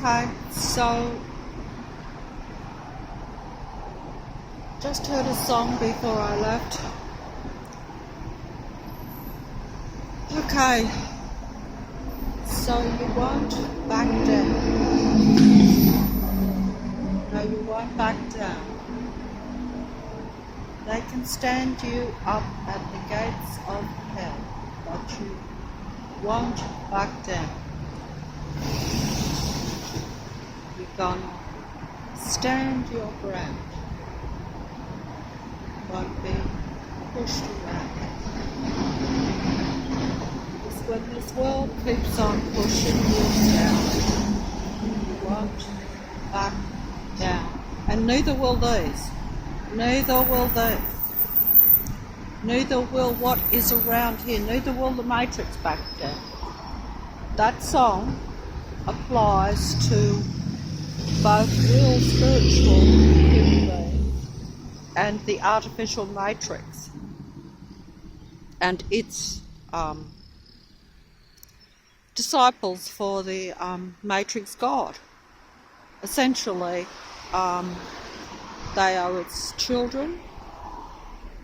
Okay, so just heard a song before I left. Okay, so you won't back down. No, you won't back down. They can stand you up at the gates of hell, but you won't back down. You're gonna stand your ground. Won't be pushed around. Because when this world keeps on pushing you down, you won't back down. And neither will these. Neither will these. Neither will what is around here. Neither will the Matrix back down. That song applies to both real spiritual human beings and the artificial matrix and its disciples for the matrix god. Essentially, they are its children.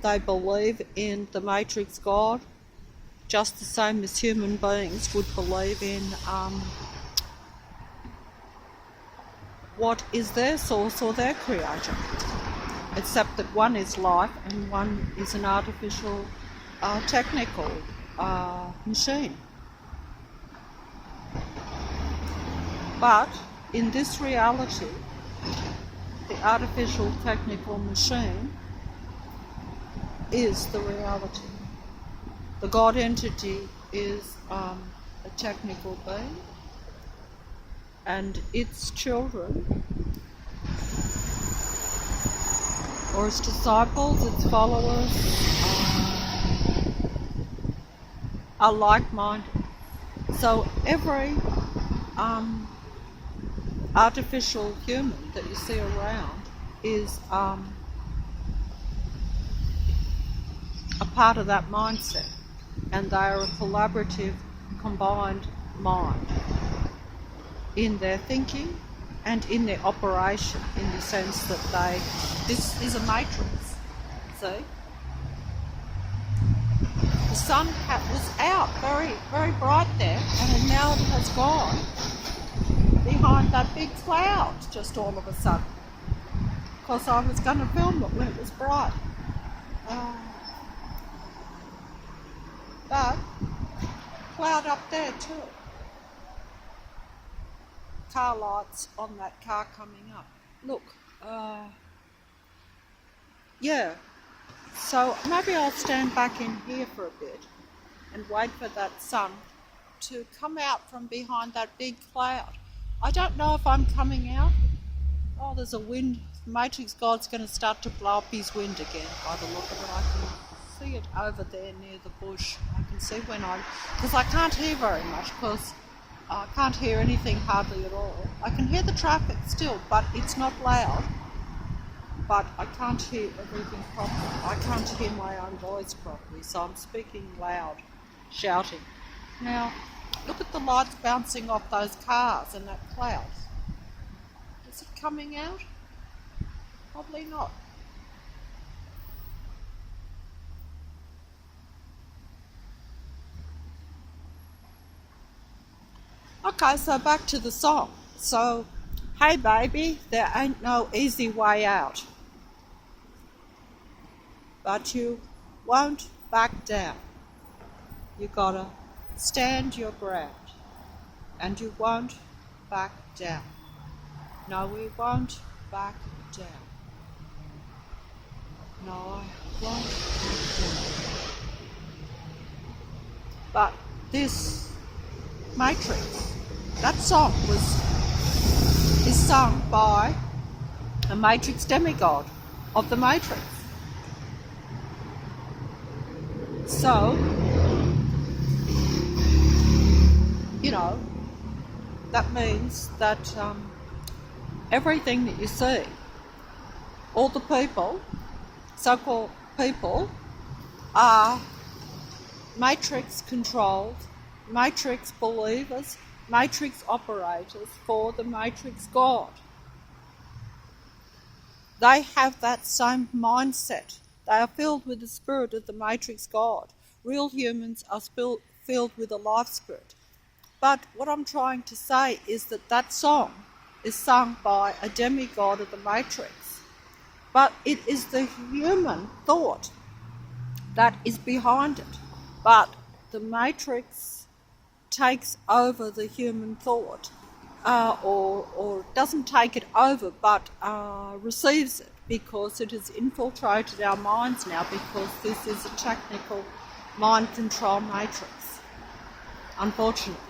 They believe in the matrix god just the same as human beings would believe in what is their source or their creator, except that one is life and one is an artificial technical machine. But in this reality, the artificial technical machine is the reality. The God entity is a technical being, and its children, or its disciples, its followers, are like-minded. So every artificial human that you see around is a part of that mindset, and they are a collaborative, combined mind in their thinking and in their operation, in the sense that this is a matrix. See? The sun was out very, very bright there, and now it has gone behind that big cloud just all of a sudden. Because I was going to film it when it was bright. But cloud up there too. Car lights on that car coming up. Look, yeah. So maybe I'll stand back in here for a bit and wait for that sun to come out from behind that big cloud. I don't know if I'm coming out. Oh, there's a wind. Matrix God's going to start to blow up his wind again by the look of it. I can see it over there near the bush. I can see because I can't hear very much, because I can't hear anything hardly at all. I can hear the traffic still, but it's not loud. But I can't hear everything properly. I can't hear my own voice properly, so I'm speaking loud, shouting. Now, look at the lights bouncing off those cars and that cloud. Is it coming out? Probably not. Okay, so back to the song. So, hey baby, there ain't no easy way out. But you won't back down. You gotta stand your ground. And you won't back down. No, we won't back down. No, I won't back down. But this Matrix, that song is sung by a Matrix demigod of the Matrix. So, you know, that means that everything that you see, all the people, so-called people, are Matrix controlled, Matrix believers, matrix operators for the matrix God. They have that same mindset. They are filled with the spirit of the matrix God. Real humans are filled with a life spirit. But what I'm trying to say is that that song is sung by a demigod of the matrix. But it is the human thought that is behind it. But the matrix takes over the human thought, or doesn't take it over, but receives it, because it has infiltrated our minds now, because this is a technical mind control matrix, unfortunately.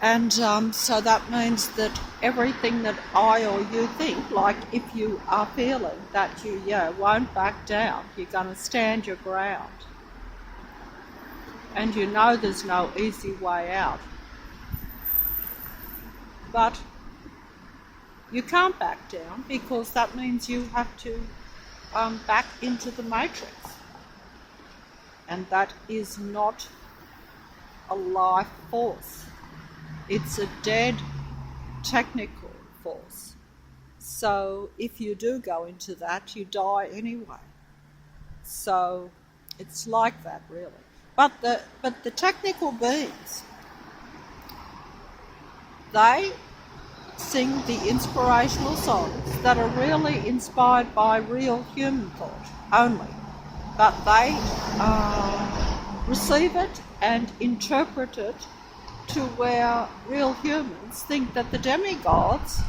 And so that means that everything that I or you think, like if you are feeling that you won't back down, you're going to stand your ground, and you know there's no easy way out, but you can't back down, because that means you have to back into the matrix, and that is not a life force. It's a dead technical force. So if you do go into that, you die anyway. So it's like that, really. But the technical beings, they sing the inspirational songs that are really inspired by real human thought only. But they receive it and interpret it to where real humans think that the demigods,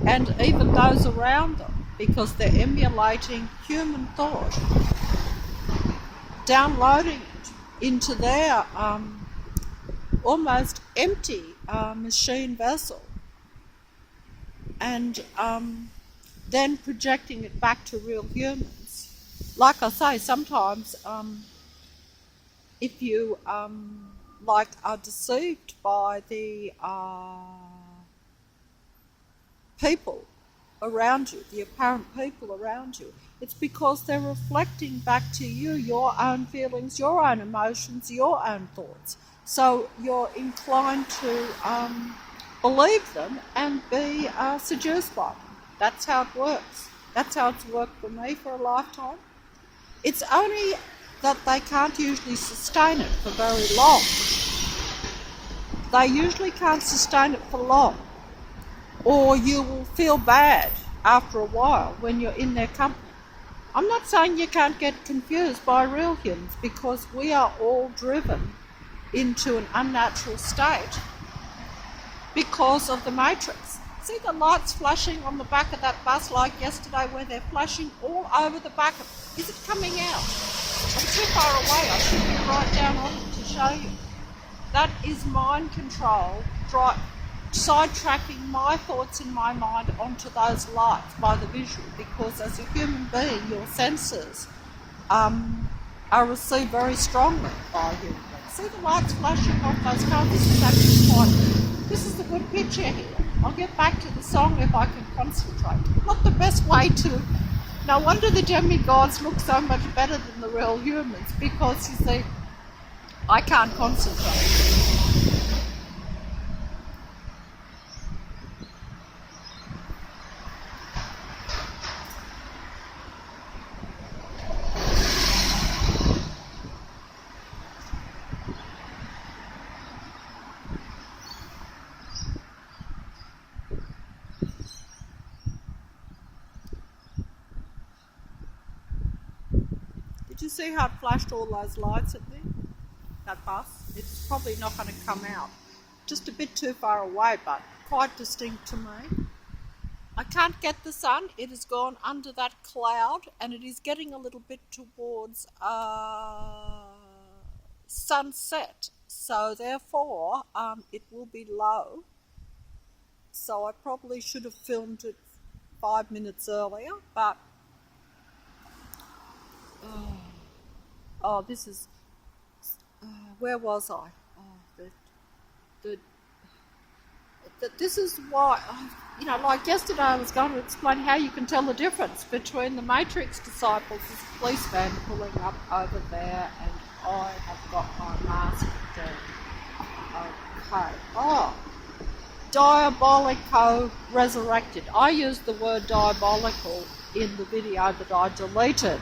and even those around them, because they're emulating human thought, downloading it into their almost empty machine vessel, and then projecting it back to real humans. Like I say, sometimes if you are deceived by the people around you, the apparent people around you, it's because they're reflecting back to you your own feelings, your own emotions, your own thoughts. So you're inclined to believe them and be seduced by them. That's how it works. That's how it's worked for me for a lifetime. It's only that they can't usually sustain it for very long. They usually can't sustain it for long, or you will feel bad after a while when you're in their company. I'm not saying you can't get confused by real humans, because we are all driven into an unnatural state because of the matrix. See the lights flashing on the back of that bus like yesterday, where they're flashing all over the back of it? Is it coming out? I'm too far away, I should be right down on it to show you. That is mind control, sidetracking my thoughts in my mind onto those lights by the visual, because as a human being, your senses are received very strongly by human beings. See the lights flashing off those cars? This is a good picture here. I'll get back to the song if I can concentrate. Not the best way to. No wonder the demigods look so much better than the real humans, because you see, I can't concentrate. Did you see how it flashed all those lights at me? That bus? It's probably not going to come out. Just a bit too far away, but quite distinct to me. I can't get the sun. It has gone under that cloud, and it is getting a little bit towards sunset. So therefore, it will be low. So I probably should have filmed it 5 minutes earlier, but this is, where was I? This is why, like yesterday I was going to explain how you can tell the difference between the Matrix disciples. There's a police van pulling up over there, and I have got my mask down. Okay. Oh, Diabolico resurrected. I used the word diabolical in the video that I deleted.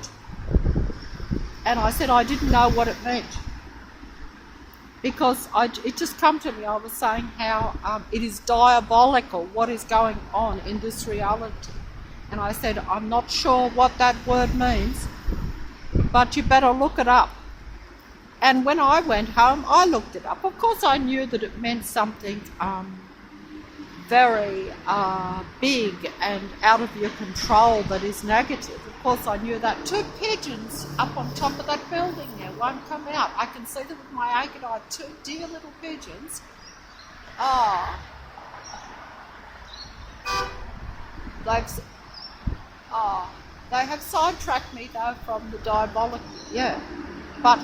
And I said I didn't know what it meant. Because it just come to me, I was saying how it is diabolical what is going on in this reality. And I said, I'm not sure what that word means, but you better look it up. And when I went home, I looked it up. Of course, I knew that it meant something very big and out of your control that is negative. Of course, I knew that. 2 pigeons up on top of that building there won't come out. I can see them with my naked eye. 2 dear little pigeons. They have sidetracked me though from the diabolical. Yeah, but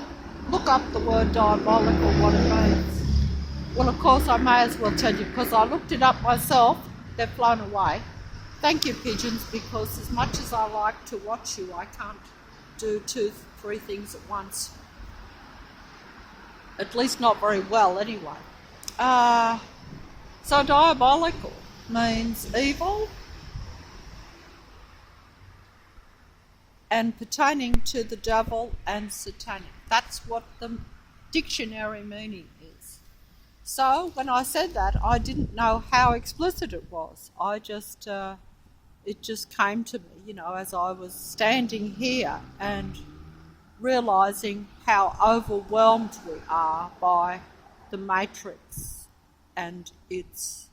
look up the word diabolical, what it means. Well, of course, I may as well tell you because I looked it up myself. They've flown away. Thank you, pigeons, because as much as I like to watch you, I can't do 2, 3 things at once. At least not very well, anyway. So diabolical means evil and pertaining to the devil and satanic. That's what the dictionary meaning is. So when I said that, I didn't know how explicit it was. It just came to me, as I was standing here and realising how overwhelmed we are by the Matrix and its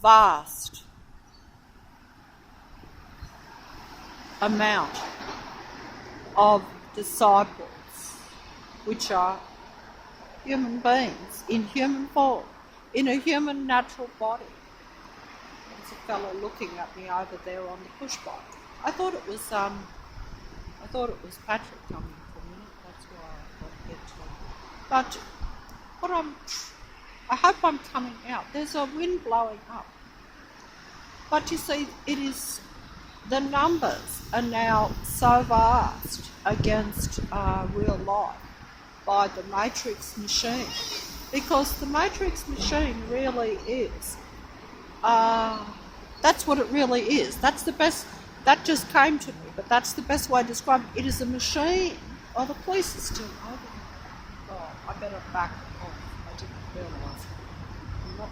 vast amount of disciples, which are human beings in human form, in a human natural body. There's a fellow looking at me over there on the push bike. I thought it was Patrick coming for a minute. That's why I got hit. But I hope I'm coming out. There's a wind blowing up. But you see, the numbers are now so vast against real life by the Matrix machine, because the Matrix machine really is. That's what it really is. That's the best. That just came to me, but that's the best way to describe it. It is a machine. Oh, the police is still over. Oh, I better back off. I didn't realise. The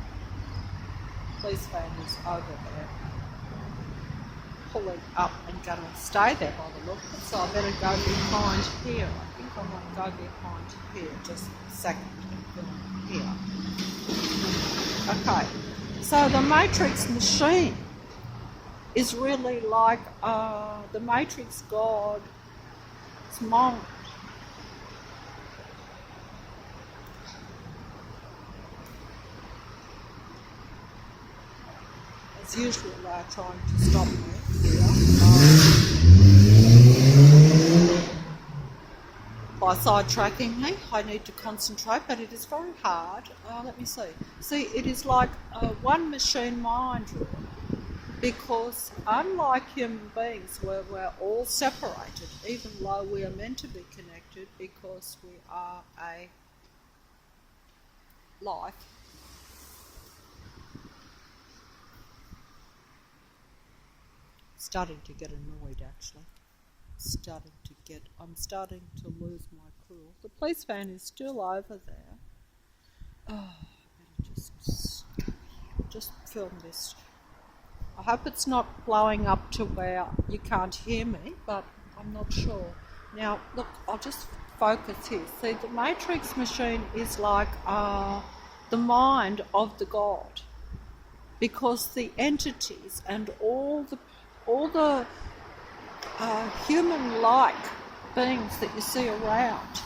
police van is over there, pulling up and going to stay there by the look. So I better go behind here. I think I might go behind here. Just a second. Here. Okay. So the Matrix machine is really like the Matrix God's mind. As usual, they're trying to stop me here by sidetracking me. I need to concentrate, but it is very hard. Let me see. See, it is like one machine mind, really. Because unlike human beings where we're all separated, even though we are meant to be connected because we are a life, starting to get annoyed actually. I'm starting to lose my cool. The police van is still over there. Oh, I better just film this. I hope it's not blowing up to where you can't hear me, but I'm not sure. Now, look, I'll just focus here. See, the Matrix machine is like the mind of the God, because the entities and all the human-like beings that you see around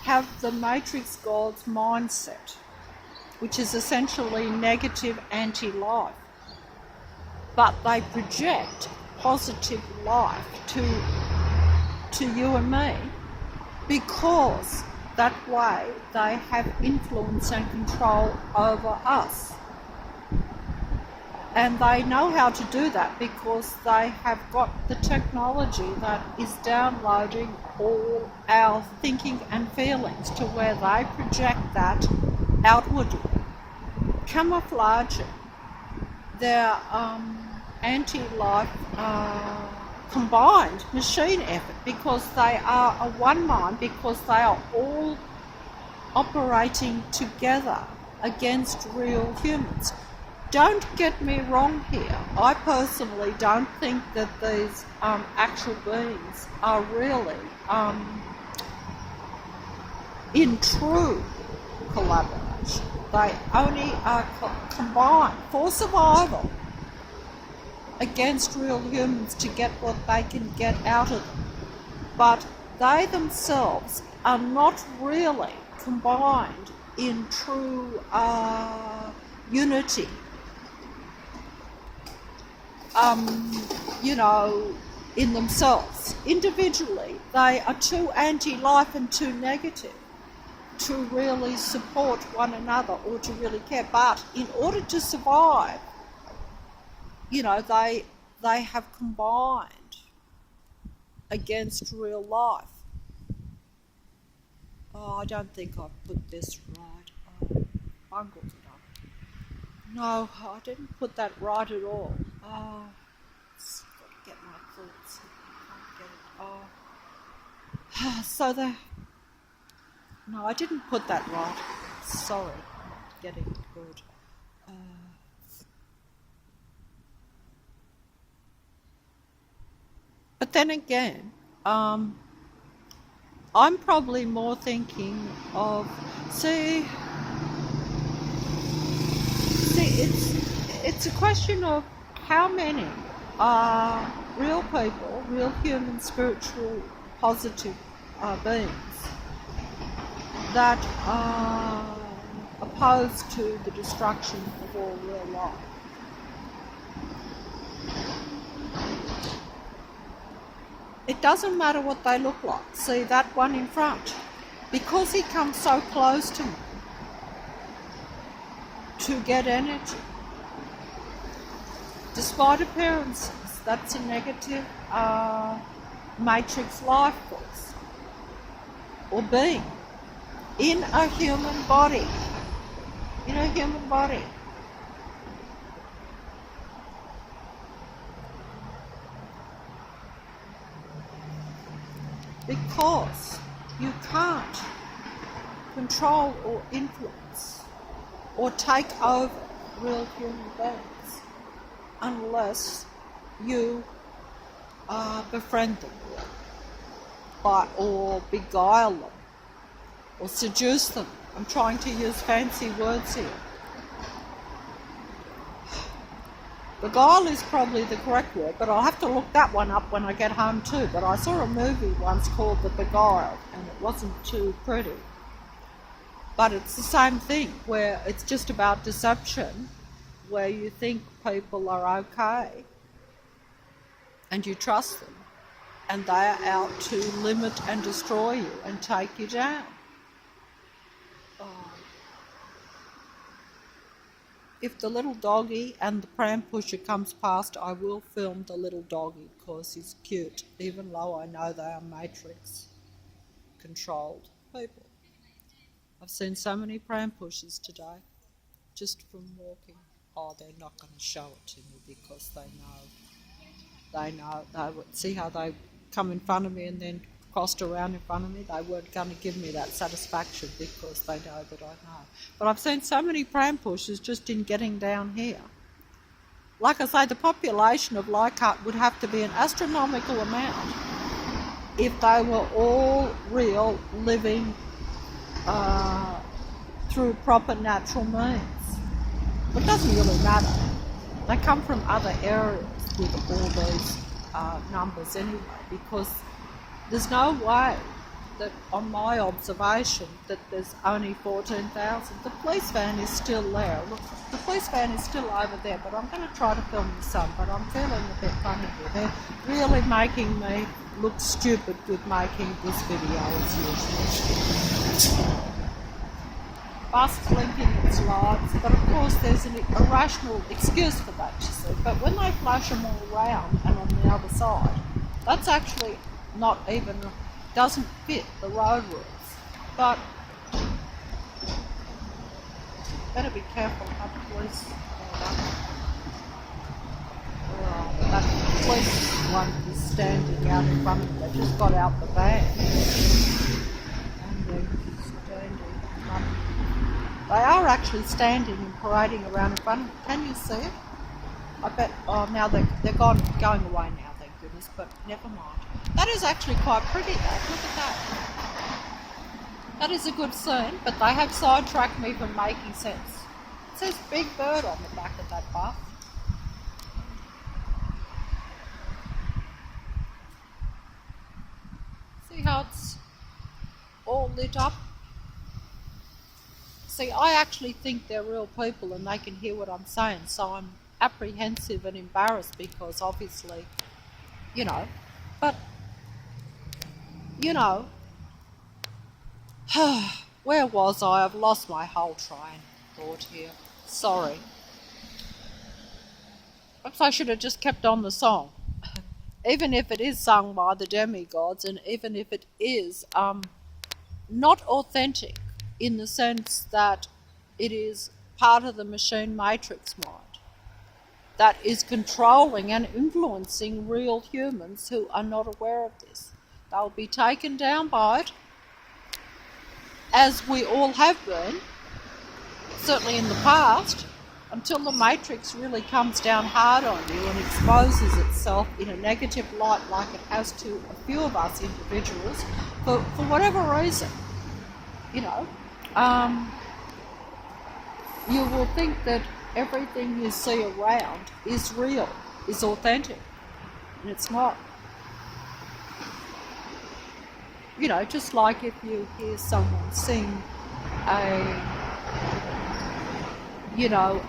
have the Matrix God's mindset, which is essentially negative anti-life. But they project positive life to you and me, because that way they have influence and control over us. And they know how to do that because they have got the technology that is downloading all our thinking and feelings to where they project that outwardly, camouflaging their anti-life combined machine effort, because they are a one mind, because they are all operating together against real humans. Don't get me wrong here. I personally don't think that these actual beings are really in true collaboration. They only are combined for survival against real humans to get what they can get out of them. But they themselves are not really combined in true unity. In themselves. Individually, they are too anti-life and too negative to really support one another or to really care. But in order to survive, they have combined against real life. Oh, I don't think I've put this right. I bungled it up. No, I didn't put that right at all. Oh, I've got to get my thoughts. I can't get it. No, I didn't put that right. Sorry, not getting it good. But then again, I'm probably more thinking of, it's a question of how many are real people, real human, spiritual, positive beings that are opposed to the destruction of all real life. It doesn't matter what they look like. See that one in front? Because he comes so close to me to get energy. Despite appearances, that's a negative matrix life force or being in a human body. Because you can't control or influence or take over real human beings unless you befriend them or beguile them or seduce them. I'm trying to use fancy words here. Beguile is probably the correct word, but I'll have to look that one up when I get home too. But I saw a movie once called The Beguiled, and it wasn't too pretty. But it's the same thing, where it's just about deception, where you think people are okay, and you trust them, and they are out to limit and destroy you and take you down. If the little doggy and the pram pusher comes past, I will film the little doggy because he's cute, even though I know they are matrix-controlled people. I've seen so many pram pushers today, just from walking. Oh, they're not going to show it to me because they would see how they come in front of me and then crossed around in front of me. They weren't going to give me that satisfaction because they know that I know. But I've seen so many pram pushers just in getting down here. Like I say, the population of Leichhardt would have to be an astronomical amount if they were all real, living through proper natural means. But it doesn't really matter. They come from other areas with all these numbers anyway, because there's no way that, on my observation, that there's only 14,000. The police van is still there. Look, the police van is still over there, but I'm going to try to film the sun, but I'm feeling a bit funny here. They're really making me look stupid with making this video as usual. bus blinking its lights, but of course there's an irrational excuse for that, you see. But when they flash them all around and on the other side, that's actually not even, doesn't fit the road rules. But better be careful how the police. That police one is standing out in front of them. They just got out the van. And they're standing in front of them. They are actually standing and parading around in front of them. Can you see it? I bet, now they're going away now, thank goodness, but never mind. That is actually quite pretty though, look at that. That is a good scene, but they have sidetracked me from making sense. It says Big Bird on the back of that bus. See how it's all lit up? See, I actually think they're real people and they can hear what I'm saying, so I'm apprehensive and embarrassed because obviously, you know, but, you know, where was I? I've lost my whole train of thought here. Sorry. Perhaps I should have just kept on the song. Even if it is sung by the demigods and even if it is not authentic in the sense that it is part of the machine matrix mind that is controlling and influencing real humans who are not aware of this. They'll be taken down by it, as we all have been, certainly in the past, until the matrix really comes down hard on you and exposes itself in a negative light like it has to a few of us individuals for whatever reason. You know, you will think that everything you see around is real, is authentic, and it's not. You know, just like if you hear someone sing a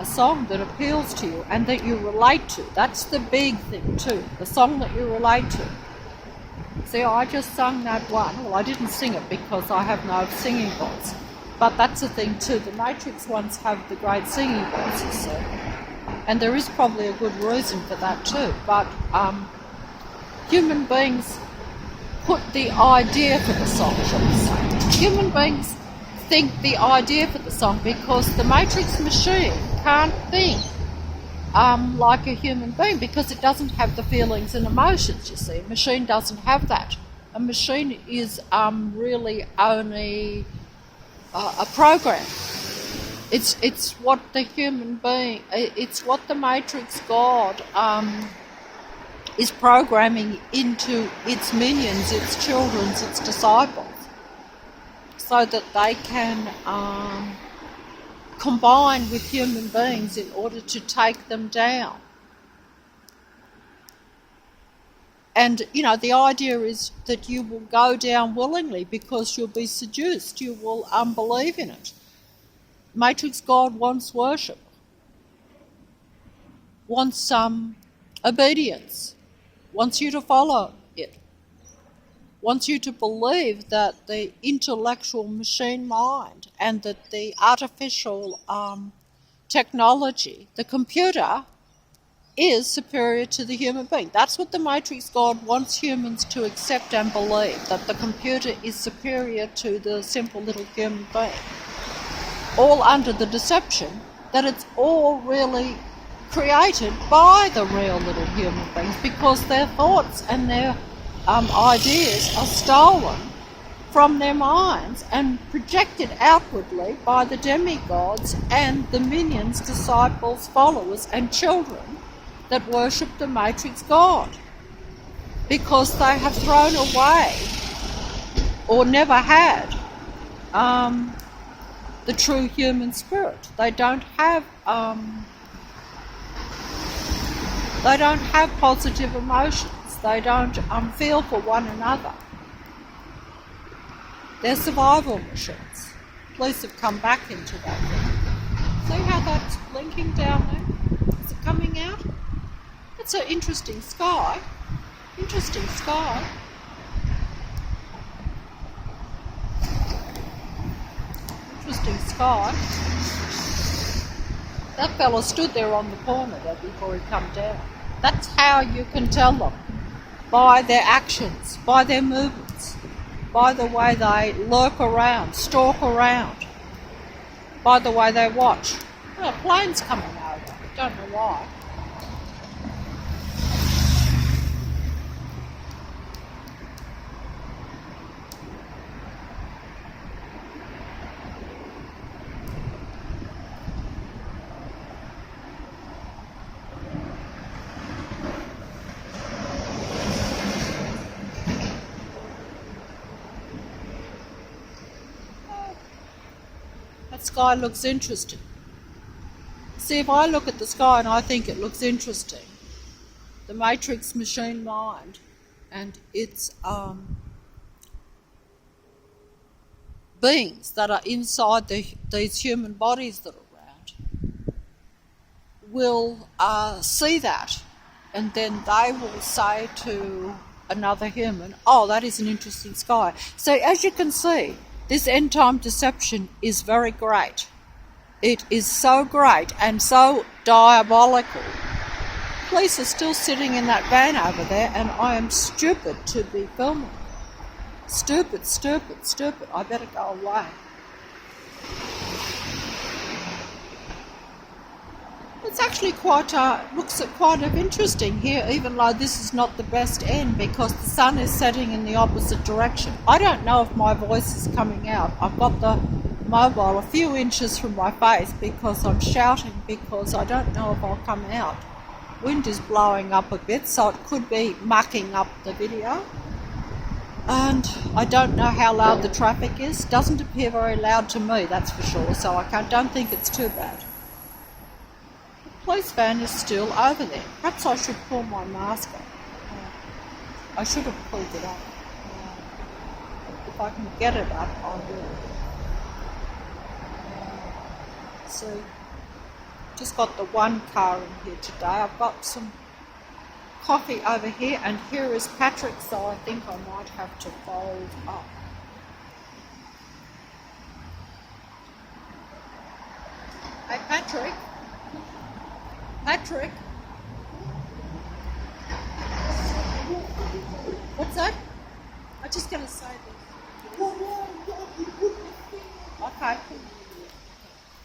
song that appeals to you and that you relate to. That's the big thing too, the song that you relate to. See, I just sung that one. Well, I didn't sing it because I have no singing voice. But that's the thing too, the Matrix ones have the great singing voices, see. And there is probably a good reason for that too. But human beings put the idea for the song, shall we say. Human beings think the idea for the song because the Matrix machine can't think like a human being because it doesn't have the feelings and emotions, you see. A machine doesn't have that. A machine is really only a program. It's what the human being, it's what the Matrix God is programming into its minions, its children, its disciples, so that they can combine with human beings in order to take them down. And, you know, the idea is that you will go down willingly because you'll be seduced. You will believe in it. Matrix God wants worship, wants obedience, wants you to follow it, wants you to believe that the intellectual machine mind and that the artificial technology, the computer, is superior to the human being. That's what the Matrix God wants humans to accept and believe, that the computer is superior to the simple little human being. All under the deception that it's all really created by the real little human beings because their thoughts and their ideas are stolen from their minds and projected outwardly by the demigods and the minions, disciples, followers and children that worship the Matrix God, because they have thrown away or never had the true human spirit. They don't have positive emotions. They don't feel for one another. They're survival machines. Police have come back into that thing. See how that's blinking down there? Is it coming out? It's an interesting sky. Interesting sky. Interesting sky. sky. That fella stood there on the corner there before he come down. That's how you can tell them. By their actions, by their movements, by the way they lurk around, stalk around, by the way they watch. Oh, a plane's coming over. Don't know why. That sky looks interesting. See, if I look at the sky and I think it looks interesting, the matrix machine mind and its beings that are inside these human bodies that are around will see that, and then they will say to another human, oh, that is an interesting sky. So as you can see, this end time deception is very great. It is so great and so diabolical. Police are still sitting in that van over there, and I am stupid to be filming. Stupid, stupid, stupid. I better go away. It's actually quite, looks quite interesting here, even though this is not the best end because the sun is setting in the opposite direction. I don't know if my voice is coming out. I've got the mobile a few inches from my face because I'm shouting because I don't know if I'll come out. Wind is blowing up a bit, so it could be mucking up the video. And I don't know how loud the traffic is. Doesn't appear very loud to me, that's for sure, so I don't think it's too bad. The police van is still over there. Perhaps I should pull my mask up. I should have pulled it up. If I can get it up, I will. See, just got the one car in here today. I've got some coffee over here, and here is Patrick, so I think I might have to fold up. Hey Patrick. Patrick. What's that? I'm just going to say this. Okay.